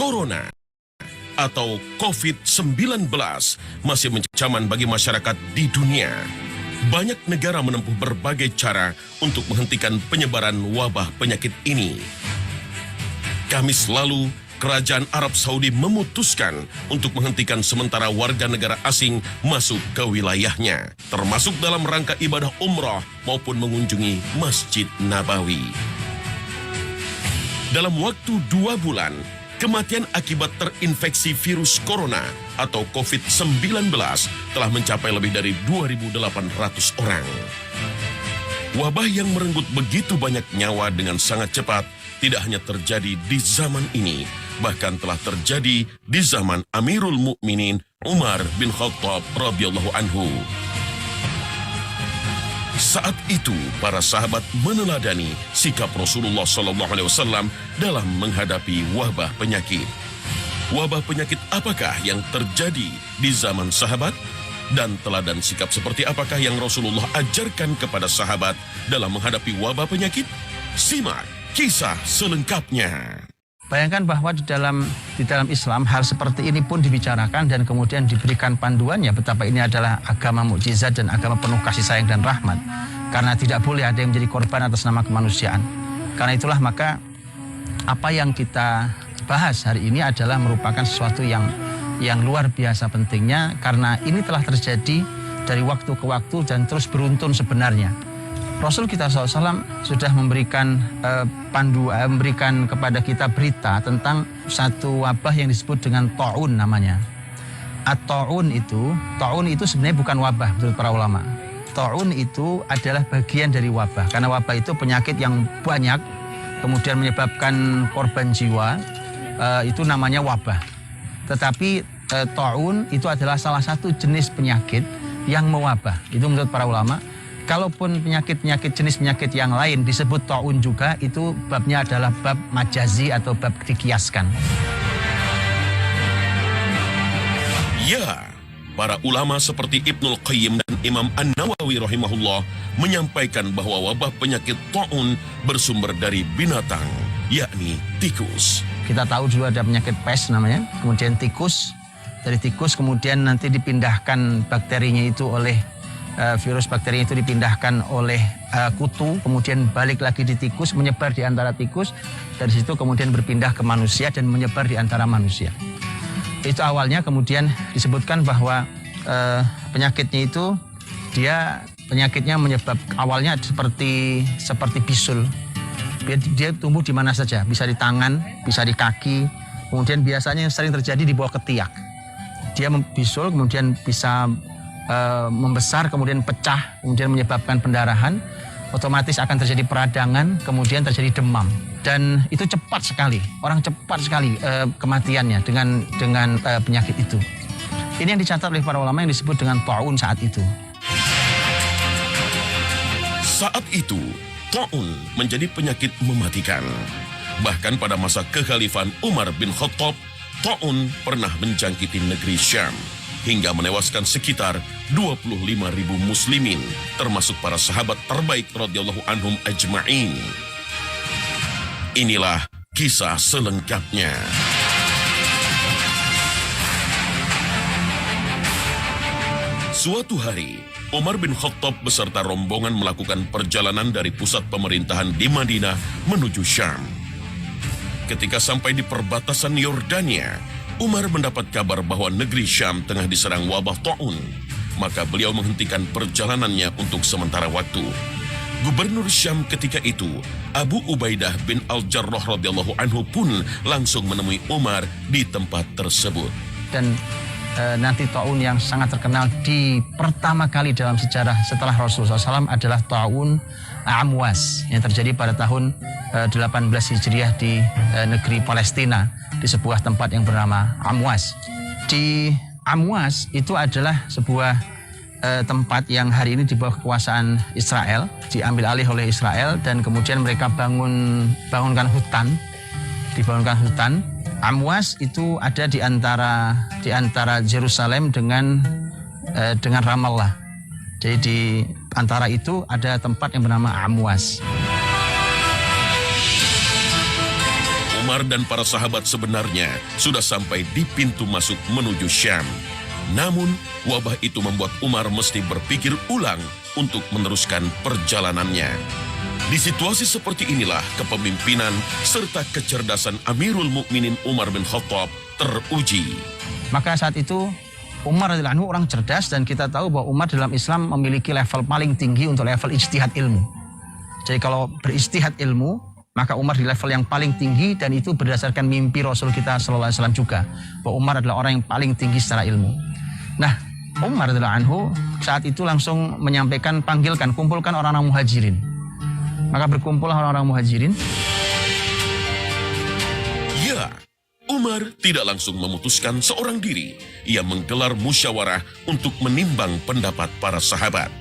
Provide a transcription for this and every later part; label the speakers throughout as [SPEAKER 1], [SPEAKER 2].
[SPEAKER 1] Corona atau COVID-19 masih mencaman bagi masyarakat di dunia. Banyak negara menempuh berbagai cara untuk menghentikan penyebaran wabah penyakit ini. Kamis lalu, Kerajaan Arab Saudi memutuskan untuk menghentikan sementara warga negara asing masuk ke wilayahnya, termasuk dalam rangka ibadah umrah maupun mengunjungi Masjid Nabawi. Dalam waktu 2 bulan, kematian akibat terinfeksi virus corona atau COVID-19 telah mencapai lebih dari 2.800 orang. Wabah yang merenggut begitu banyak nyawa dengan sangat cepat tidak hanya terjadi di zaman ini, bahkan telah terjadi di zaman Amirul Mukminin Umar bin Khattab radhiyallahu anhu. Saat itu, para sahabat meneladani sikap Rasulullah SAW dalam menghadapi wabah penyakit. Wabah penyakit apakah yang terjadi di zaman sahabat? Dan teladan sikap seperti apakah yang Rasulullah ajarkan kepada sahabat dalam menghadapi wabah penyakit? Simak kisah selengkapnya.
[SPEAKER 2] Bayangkan bahwa di dalam Islam hal seperti ini pun dibicarakan dan kemudian diberikan panduannya betapa ini adalah agama mukjizat dan agama penuh kasih sayang dan rahmat. Karena tidak boleh ada yang menjadi korban atas nama kemanusiaan. Karena itulah maka apa yang kita bahas hari ini adalah merupakan sesuatu yang luar biasa pentingnya karena ini telah terjadi dari waktu ke waktu dan terus beruntun sebenarnya. Rasul kita SAW sudah memberikan memberikan kepada kita berita tentang satu wabah yang disebut dengan ta'un namanya. At-ta'un itu sebenarnya bukan wabah menurut para ulama. Ta'un itu adalah bagian dari wabah. Karena wabah itu penyakit yang banyak, kemudian menyebabkan korban jiwa, itu namanya wabah. Tetapi ta'un itu adalah salah satu jenis penyakit yang mewabah. Itu menurut para ulama. Kalaupun jenis penyakit yang lain disebut ta'un juga, itu babnya adalah bab majazi atau bab dikiaskan.
[SPEAKER 1] Ya, para ulama seperti Ibnul Qayyim dan Imam An-Nawawi rahimahullah menyampaikan bahwa wabah penyakit ta'un bersumber dari binatang, yakni tikus.
[SPEAKER 2] Kita tahu juga ada penyakit pes namanya, kemudian tikus. Dari tikus kemudian nanti dipindahkan bakterinya itu oleh virus bakteri itu dipindahkan oleh kutu, kemudian balik lagi di tikus, menyebar di antara tikus, dari situ kemudian berpindah ke manusia dan menyebar di antara manusia. Itu awalnya, kemudian disebutkan bahwa penyakitnya itu penyakitnya awalnya seperti bisul. Dia tumbuh di mana saja, bisa di tangan, bisa di kaki, kemudian biasanya yang sering terjadi di bawah ketiak. Dia bisul, kemudian bisa membesar, kemudian pecah, kemudian menyebabkan pendarahan, otomatis akan terjadi peradangan, kemudian terjadi demam. Dan itu cepat sekali, orang cepat sekali kematiannya dengan penyakit itu. Ini yang dicatat oleh para ulama yang disebut dengan ta'un saat itu.
[SPEAKER 1] Saat itu, ta'un menjadi penyakit mematikan. Bahkan pada masa kekhalifahan Umar bin Khattab, ta'un pernah menjangkiti negeri Syam hingga menewaskan sekitar 25.000 muslimin, termasuk para sahabat terbaik radhiyallahu anhum ajma'in. Inilah kisah selengkapnya. Suatu hari, Umar bin Khattab beserta rombongan melakukan perjalanan dari pusat pemerintahan di Madinah menuju Syam. Ketika sampai di perbatasan Yordania, Umar mendapat kabar bahwa negeri Syam tengah diserang wabah ta'un. Maka beliau menghentikan perjalanannya untuk sementara waktu. Gubernur Syam ketika itu, Abu Ubaidah bin Al-Jarrah radhiyallahu anhu pun langsung menemui Umar di tempat tersebut.
[SPEAKER 2] Dan nanti ta'un yang sangat terkenal di pertama kali dalam sejarah setelah Rasulullah SAW adalah ta'un Amwas yang terjadi pada tahun 18 Hijriah di negeri Palestina, di sebuah tempat yang bernama Amwas. Di Amwas itu adalah sebuah tempat yang hari ini di bawah kekuasaan Israel, diambil alih oleh Israel, dan kemudian mereka dibangunkan hutan. Amwas itu ada di antara Yerusalem dengan Ramallah. Jadi di antara itu ada tempat yang bernama Amwas.
[SPEAKER 1] Umar dan para sahabat sebenarnya sudah sampai di pintu masuk menuju Syam. Namun, wabah itu membuat Umar mesti berpikir ulang untuk meneruskan perjalanannya. Di situasi seperti inilah kepemimpinan serta kecerdasan Amirul Mukminin Umar bin Khattab teruji.
[SPEAKER 2] Maka saat itu Umar radhiyallahu anhu orang cerdas, dan kita tahu bahwa Umar dalam Islam memiliki level paling tinggi untuk level ijtihad ilmu. Jadi kalau berijtihad ilmu, maka Umar di level yang paling tinggi, dan itu berdasarkan mimpi Rasul kita sallallahu alaihi wasallam juga, bahwa Umar adalah orang yang paling tinggi secara ilmu. Nah, Umar radhiyallahu anhu saat itu langsung menyampaikan, panggilkan, kumpulkan orang-orang muhajirin. Maka berkumpul orang-orang muhajirin.
[SPEAKER 1] Ya, Umar tidak langsung memutuskan seorang diri. Ia menggelar musyawarah untuk menimbang pendapat para sahabat.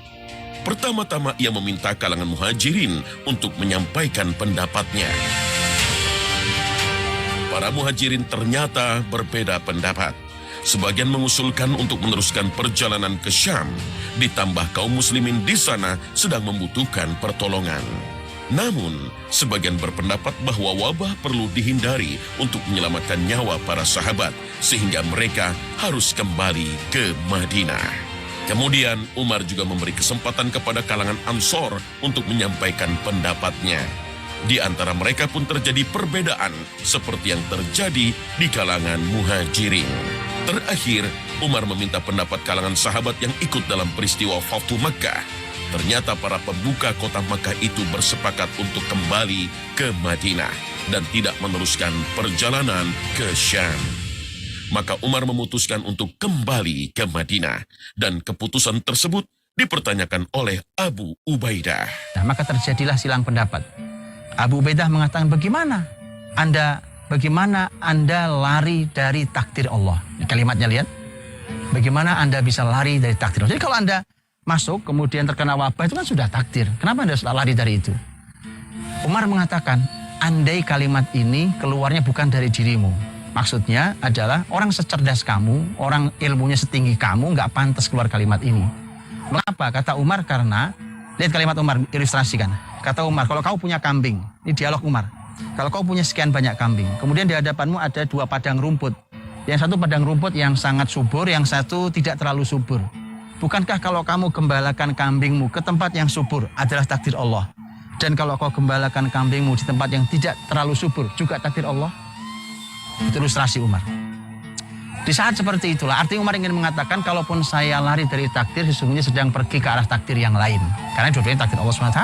[SPEAKER 1] Pertama-tama ia meminta kalangan muhajirin untuk menyampaikan pendapatnya. Para muhajirin ternyata berbeda pendapat. Sebagian mengusulkan untuk meneruskan perjalanan ke Syam, ditambah kaum muslimin di sana sedang membutuhkan pertolongan. Namun, sebagian berpendapat bahwa wabah perlu dihindari untuk menyelamatkan nyawa para sahabat, sehingga mereka harus kembali ke Madinah. Kemudian, Umar juga memberi kesempatan kepada kalangan Ansor untuk menyampaikan pendapatnya. Di antara mereka pun terjadi perbedaan, seperti yang terjadi di kalangan muhajirin. Terakhir, Umar meminta pendapat kalangan sahabat yang ikut dalam peristiwa Fathu Makkah. Ternyata para pembuka kota Makkah itu bersepakat untuk kembali ke Madinah dan tidak meneruskan perjalanan ke Syam. Maka Umar memutuskan untuk kembali ke Madinah, dan keputusan tersebut dipertanyakan oleh Abu Ubaidah.
[SPEAKER 2] Nah, maka terjadilah silang pendapat. Abu Ubaidah mengatakan, bagaimana Anda lari dari takdir Allah? Kalimatnya lihat. Bagaimana Anda bisa lari dari takdir Allah? Jadi kalau Anda masuk kemudian terkena wabah, itu kan sudah takdir. Kenapa Anda lari dari itu? Umar mengatakan, andai kalimat ini keluarnya bukan dari dirimu. Maksudnya adalah orang secerdas kamu, orang ilmunya setinggi kamu, nggak pantas keluar kalimat ini. Mengapa? Kata Umar, karena, lihat kalimat Umar, ilustrasikan. Kata Umar, kalau kau punya kambing, ini dialog Umar. Kalau kau punya sekian banyak kambing, kemudian di hadapanmu ada 2 padang rumput. Yang satu padang rumput yang sangat subur, yang satu tidak terlalu subur. Bukankah kalau kamu gembalakan kambingmu ke tempat yang subur adalah takdir Allah? Dan kalau kau gembalakan kambingmu di tempat yang tidak terlalu subur, juga takdir Allah? Itu ilustrasi Umar. Di saat seperti itulah, artinya Umar ingin mengatakan, kalaupun saya lari dari takdir, sesungguhnya sedang pergi ke arah takdir yang lain. Karena dua-duanya takdir Allah SWT.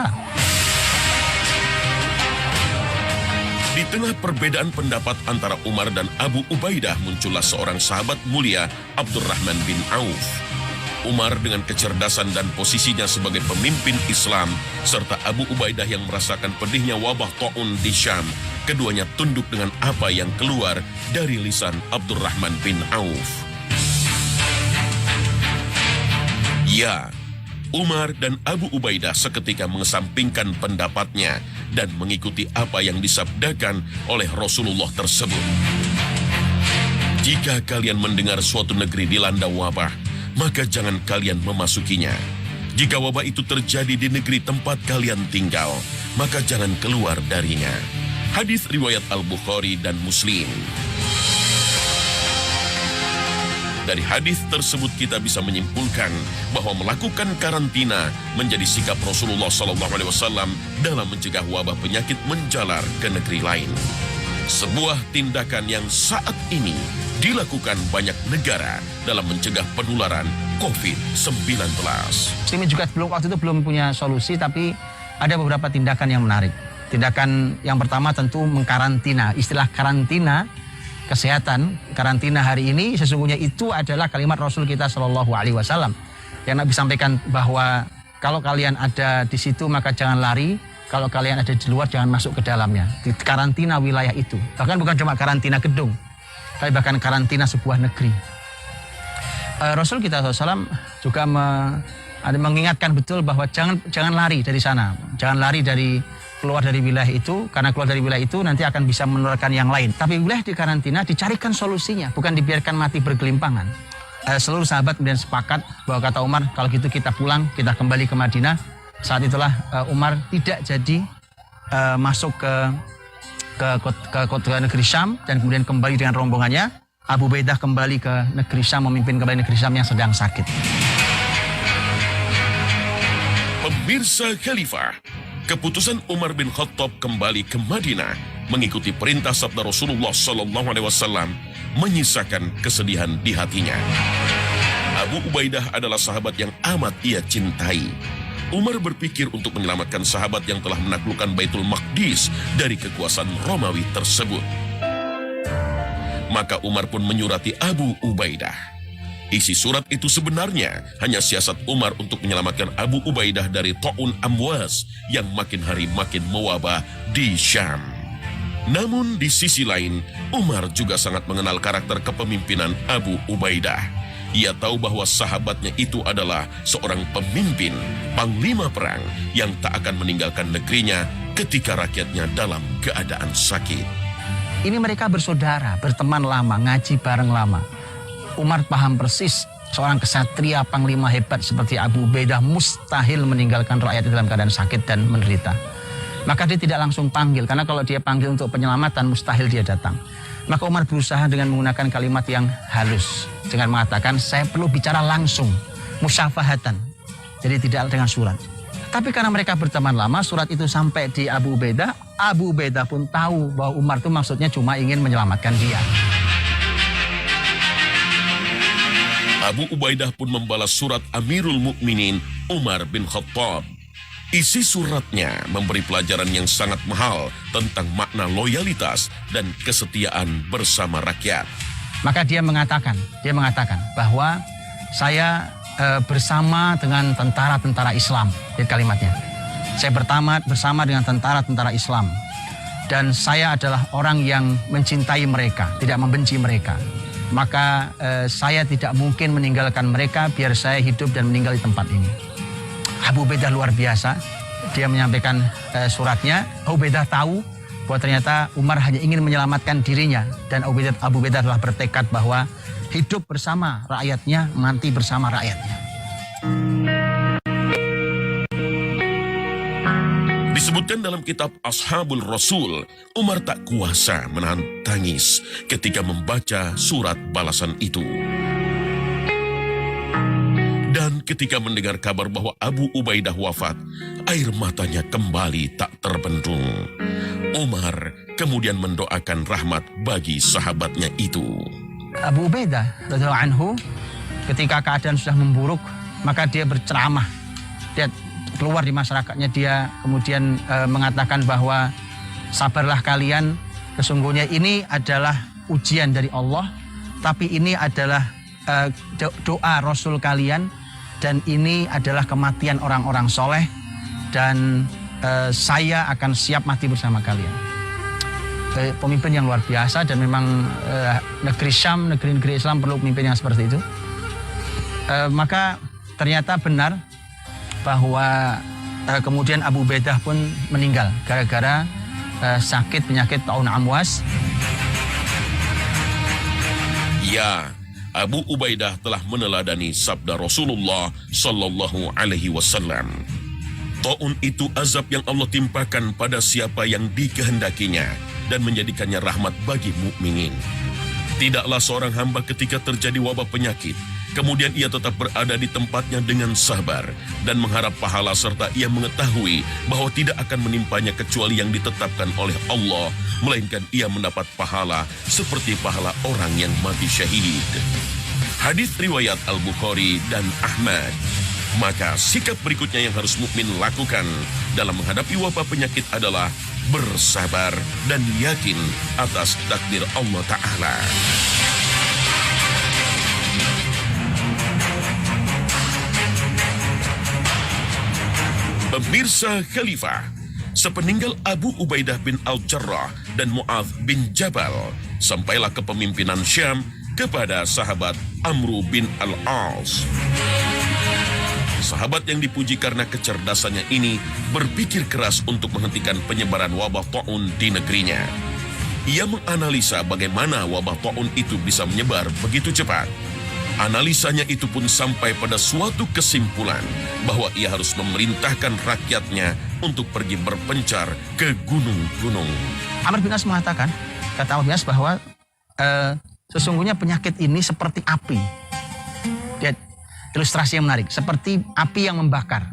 [SPEAKER 1] Di tengah perbedaan pendapat antara Umar dan Abu Ubaidah, muncullah seorang sahabat mulia, Abdurrahman bin Auf. Umar dengan kecerdasan dan posisinya sebagai pemimpin Islam, serta Abu Ubaidah yang merasakan pedihnya wabah ta'un di Syam, keduanya tunduk dengan apa yang keluar dari lisan Abdurrahman bin Auf. Ya, Umar dan Abu Ubaidah seketika mengesampingkan pendapatnya dan mengikuti apa yang disabdakan oleh Rasulullah tersebut. Jika kalian mendengar suatu negeri dilanda wabah, maka jangan kalian memasukinya. Jika wabah itu terjadi di negeri tempat kalian tinggal, maka jangan keluar darinya. Hadis riwayat Al-Bukhari dan Muslim. Dari hadis tersebut kita bisa menyimpulkan bahwa melakukan karantina menjadi sikap Rasulullah SAW dalam mencegah wabah penyakit menjalar ke negeri lain. Sebuah tindakan yang saat ini dilakukan banyak negara dalam mencegah penularan COVID-19.
[SPEAKER 2] Muslimin juga waktu itu belum punya solusi, tapi ada beberapa tindakan yang menarik. Tindakan yang pertama tentu mengkarantina. Istilah karantina kesehatan, karantina hari ini sesungguhnya itu adalah kalimat Rasul kita Shallallahu Alaihi Wasallam yang Nabi sampaikan bahwa kalau kalian ada di situ maka jangan lari, kalau kalian ada di luar jangan masuk ke dalamnya. Di karantina wilayah itu, bahkan bukan cuma karantina gedung, tapi bahkan karantina sebuah negeri. Rasul kita SAW juga mengingatkan betul bahwa jangan lari dari sana, jangan lari keluar dari wilayah itu, karena keluar dari wilayah itu nanti akan bisa menularkan yang lain. Tapi wilayah di karantina dicarikan solusinya, bukan dibiarkan mati bergelimpangan. Seluruh sahabat kemudian sepakat bahwa kata Umar, kalau gitu kita pulang, kita kembali ke Madinah. Saat itulah Umar tidak jadi masuk ke ke negeri Syam dan kemudian kembali dengan rombongannya. Abu Ubaidah kembali ke negeri Syam, memimpin kembali negeri Syam yang sedang sakit.
[SPEAKER 1] Pemirsa Khalifah, keputusan Umar bin Khattab kembali ke Madinah mengikuti perintah sabda Rasulullah SAW menyisakan kesedihan di hatinya. Abu Ubaidah adalah sahabat yang amat ia cintai. Umar berpikir untuk menyelamatkan sahabat yang telah menaklukkan Baitul Maqdis dari kekuasaan Romawi tersebut. Maka Umar pun menyurati Abu Ubaidah. Isi surat itu sebenarnya hanya siasat Umar untuk menyelamatkan Abu Ubaidah dari Ta'un Amwas yang makin hari makin mewabah di Syam. Namun di sisi lain, Umar juga sangat mengenal karakter kepemimpinan Abu Ubaidah. Ia tahu bahwa sahabatnya itu adalah seorang pemimpin, panglima perang yang tak akan meninggalkan negerinya ketika rakyatnya dalam keadaan sakit.
[SPEAKER 2] Ini mereka bersaudara, berteman lama, ngaji bareng lama. Umar paham persis seorang kesatria panglima hebat seperti Abu Ubaidah mustahil meninggalkan rakyat dalam keadaan sakit dan menderita. Maka dia tidak langsung panggil, karena kalau dia panggil untuk penyelamatan mustahil dia datang. Maka Umar berusaha dengan menggunakan kalimat yang halus, dengan mengatakan saya perlu bicara langsung, musyafahatan. Jadi tidak dengan surat. Tapi karena mereka berteman lama, surat itu sampai di Abu Ubaidah pun tahu bahwa Umar itu maksudnya cuma ingin menyelamatkan dia.
[SPEAKER 1] Abu Ubaidah pun membalas surat Amirul Mukminin Umar bin Khattab. Isi suratnya memberi pelajaran yang sangat mahal tentang makna loyalitas dan kesetiaan bersama rakyat.
[SPEAKER 2] Maka dia mengatakan bahwa saya bersama dengan tentara-tentara Islam. Lihat kalimatnya. Saya bersama dengan tentara-tentara Islam. Dan saya adalah orang yang mencintai mereka, tidak membenci mereka. Maka saya tidak mungkin meninggalkan mereka biar saya hidup dan meninggal di tempat ini. Abu Ubaidah luar biasa. Dia menyampaikan suratnya. Abu Ubaidah tahu bahwa ternyata Umar hanya ingin menyelamatkan dirinya. Dan Abu Ubaidah telah bertekad bahwa hidup bersama rakyatnya, mati bersama rakyatnya.
[SPEAKER 1] Disebutkan dalam kitab Ashabul Rasul, Umar tak kuasa menahan tangis ketika membaca surat balasan itu. Dan ketika mendengar kabar bahwa Abu Ubaidah wafat, air matanya kembali tak terbendung. Umar kemudian mendoakan rahmat bagi sahabatnya itu.
[SPEAKER 2] Abu Ubaidah radhiyallahu anhu ketika keadaan sudah memburuk, maka dia berceramah. Dia keluar di masyarakatnya, dia kemudian mengatakan bahwa sabarlah kalian, sesungguhnya ini adalah ujian dari Allah, tapi ini adalah doa Rasul kalian, dan ini adalah kematian orang-orang soleh, dan saya akan siap mati bersama kalian. Pemimpin yang luar biasa, dan memang negeri Syam, negeri-negeri Islam perlu pemimpin yang seperti itu. Maka ternyata benar bahwa kemudian Abu Ubaidah pun meninggal gara-gara sakit penyakit Ta'un Amwas.
[SPEAKER 1] Ya, Abu Ubaidah telah meneladani sabda Rasulullah Sallallahu Alaihi Wasallam. Ta'un itu azab yang Allah timpakan pada siapa yang dikehendakinya dan menjadikannya rahmat bagi mukminin. Tidaklah seorang hamba ketika terjadi wabah penyakit, kemudian ia tetap berada di tempatnya dengan sabar dan mengharap pahala, serta ia mengetahui bahwa tidak akan menimpanya kecuali yang ditetapkan oleh Allah, melainkan ia mendapat pahala seperti pahala orang yang mati syahid. Hadis riwayat Al-Bukhari dan Ahmad. Maka sikap berikutnya yang harus mukmin lakukan dalam menghadapi wabah penyakit adalah bersabar dan yakin atas takdir Allah Ta'ala. Pemirsa Khalifah, sepeninggal Abu Ubaidah bin Al-Jarrah dan Mu'adz bin Jabal, sampailah kepemimpinan Syam kepada sahabat Amru bin Al-As. Sahabat yang dipuji karena kecerdasannya ini berpikir keras untuk menghentikan penyebaran wabah Ta'un di negerinya. Ia menganalisa bagaimana wabah Ta'un itu bisa menyebar begitu cepat. Analisanya itu pun sampai pada suatu kesimpulan bahwa ia harus memerintahkan rakyatnya untuk pergi berpencar ke gunung-gunung.
[SPEAKER 2] Amr bin As mengatakan, kata Amr bin As bahwa sesungguhnya penyakit ini seperti api. Lihat ilustrasi yang menarik, seperti api yang membakar.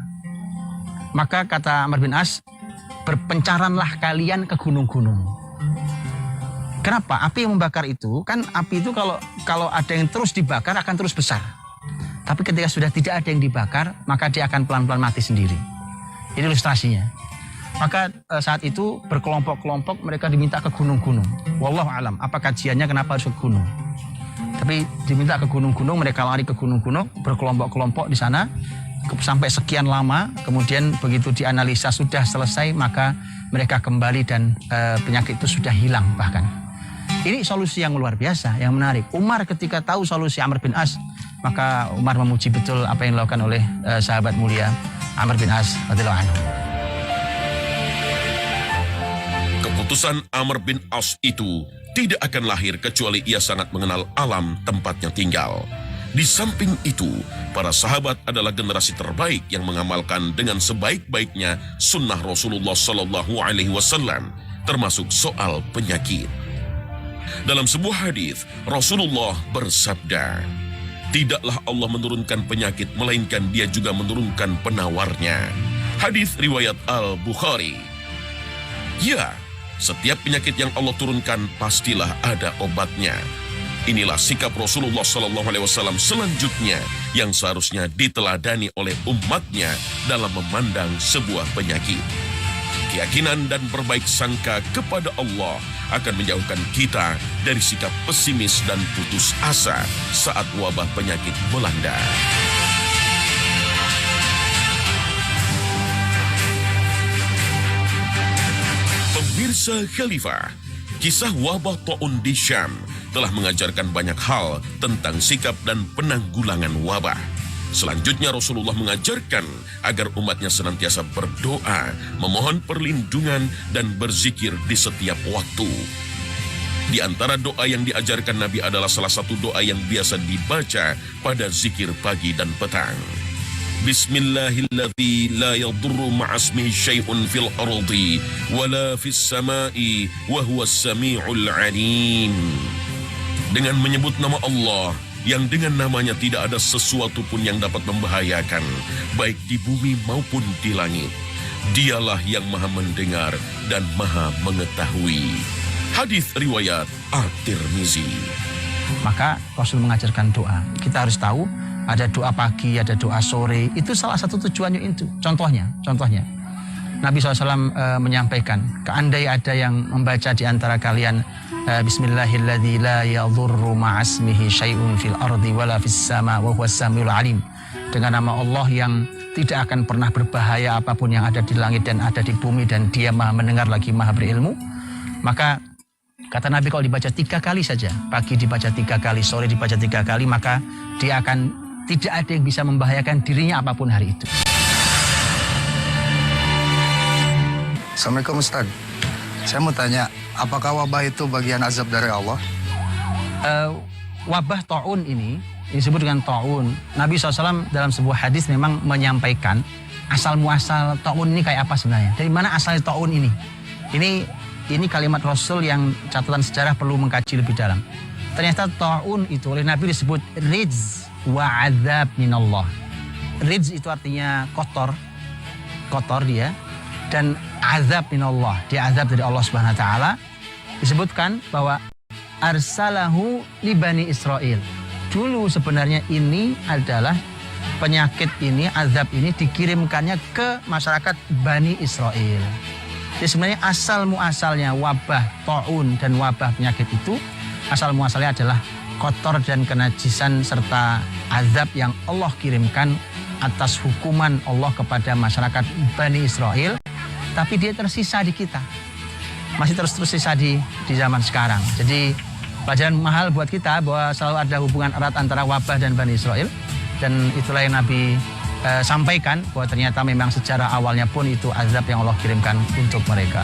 [SPEAKER 2] Maka kata Amr bin As, berpencaranlah kalian ke gunung-gunung. Kenapa? Api yang membakar itu, kan api itu kalau ada yang terus dibakar akan terus besar. Tapi ketika sudah tidak ada yang dibakar, maka dia akan pelan-pelan mati sendiri. Ini ilustrasinya. Maka saat itu berkelompok-kelompok mereka diminta ke gunung-gunung. Wallahu alam, apa kajiannya kenapa harus ke gunung? Tapi diminta ke gunung-gunung, mereka lari ke gunung-gunung, berkelompok-kelompok di sana sampai sekian lama. Kemudian begitu dianalisa sudah selesai, maka mereka kembali dan penyakit itu sudah hilang bahkan. Ini solusi yang luar biasa, yang menarik. Umar ketika tahu solusi Amr bin As, maka Umar memuji betul apa yang dilakukan oleh sahabat mulia Amr bin As radhiyallahu anhu.
[SPEAKER 1] Keputusan Amr bin As itu tidak akan lahir kecuali ia sangat mengenal alam tempatnya tinggal. Di samping itu, para sahabat adalah generasi terbaik yang mengamalkan dengan sebaik-baiknya sunnah Rasulullah Sallallahu Alaihi Wasallam, termasuk soal penyakit. Dalam sebuah hadis, Rasulullah bersabda, "Tidaklah Allah menurunkan penyakit, melainkan Dia juga menurunkan penawarnya." Hadis riwayat Al-Bukhari. Ya, setiap penyakit yang Allah turunkan pastilah ada obatnya. Inilah sikap Rasulullah SAW selanjutnya yang seharusnya diteladani oleh umatnya dalam memandang sebuah penyakit. Keyakinan dan berbaik sangka kepada Allah akan menjauhkan kita dari sikap pesimis dan putus asa saat wabah penyakit melanda. Pemirsa Khalifah, kisah wabah taun di Syam telah mengajarkan banyak hal tentang sikap dan penanggulangan wabah. Selanjutnya Rasulullah mengajarkan agar umatnya senantiasa berdoa, memohon perlindungan dan berzikir di setiap waktu. Di antara doa yang diajarkan Nabi adalah salah satu doa yang biasa dibaca pada zikir pagi dan petang. Bismillahilladzi la yadurru ma'asmihi syai'un fil ardi wala fis sama'i wa huwas sami'ul 'alim. Dengan menyebut nama Allah yang dengan namanya tidak ada sesuatu pun yang dapat membahayakan, baik di bumi maupun di langit. Dialah yang maha mendengar dan maha mengetahui. Hadis riwayat At-Tirmizi.
[SPEAKER 2] Maka Rasul mengajarkan doa. Kita harus tahu ada doa pagi, ada doa sore. Itu salah satu tujuannya itu. Contohnya. Nabi SAW menyampaikan, keandai ada yang membaca di antara kalian Bismillahilladzi la yadurru ma'asmihi syai'un fil ardi wala fis sama wa huwas samiul alim. Dengan nama Allah yang tidak akan pernah berbahaya apapun yang ada di langit dan ada di bumi, dan Dia maha mendengar lagi maha berilmu. Maka kata Nabi, kalau dibaca 3 kali saja, pagi dibaca 3 kali, sore dibaca 3 kali, maka dia akan tidak ada yang bisa membahayakan dirinya apapun hari itu.
[SPEAKER 3] Assalamualaikum Ustaz. Saya mau tanya, apakah wabah itu bagian azab dari Allah?
[SPEAKER 2] Wabah ta'un ini disebut dengan ta'un. Nabi SAW dalam sebuah hadis memang menyampaikan asal muasal ta'un ini kayak apa sebenarnya. Dari mana asal ta'un ini? Ini kalimat Rasul yang catatan sejarah perlu mengkaji lebih dalam. Ternyata ta'un itu oleh Nabi disebut rijz wa azab minallah. Rijz itu artinya kotor dia, dan azab minallah, dia azab dari Allah Subhanahu wa taala. Disebutkan bahwa arsalahu li Bani Israil. Dulu sebenarnya ini adalah penyakit ini, azab ini dikirimkannya ke masyarakat Bani Israil. Jadi sebenarnya asal muasalnya wabah ta'un dan wabah penyakit itu, asal muasalnya adalah kotor dan kenajisan serta azab yang Allah kirimkan atas hukuman Allah kepada masyarakat Bani Israil. Tapi dia tersisa di kita, masih terus tersisa di zaman sekarang. Jadi pelajaran mahal buat kita bahwa selalu ada hubungan erat antara wabah dan Bani Israil. Dan itulah yang Nabi sampaikan, bahwa ternyata memang secara awalnya pun itu azab yang Allah kirimkan untuk mereka.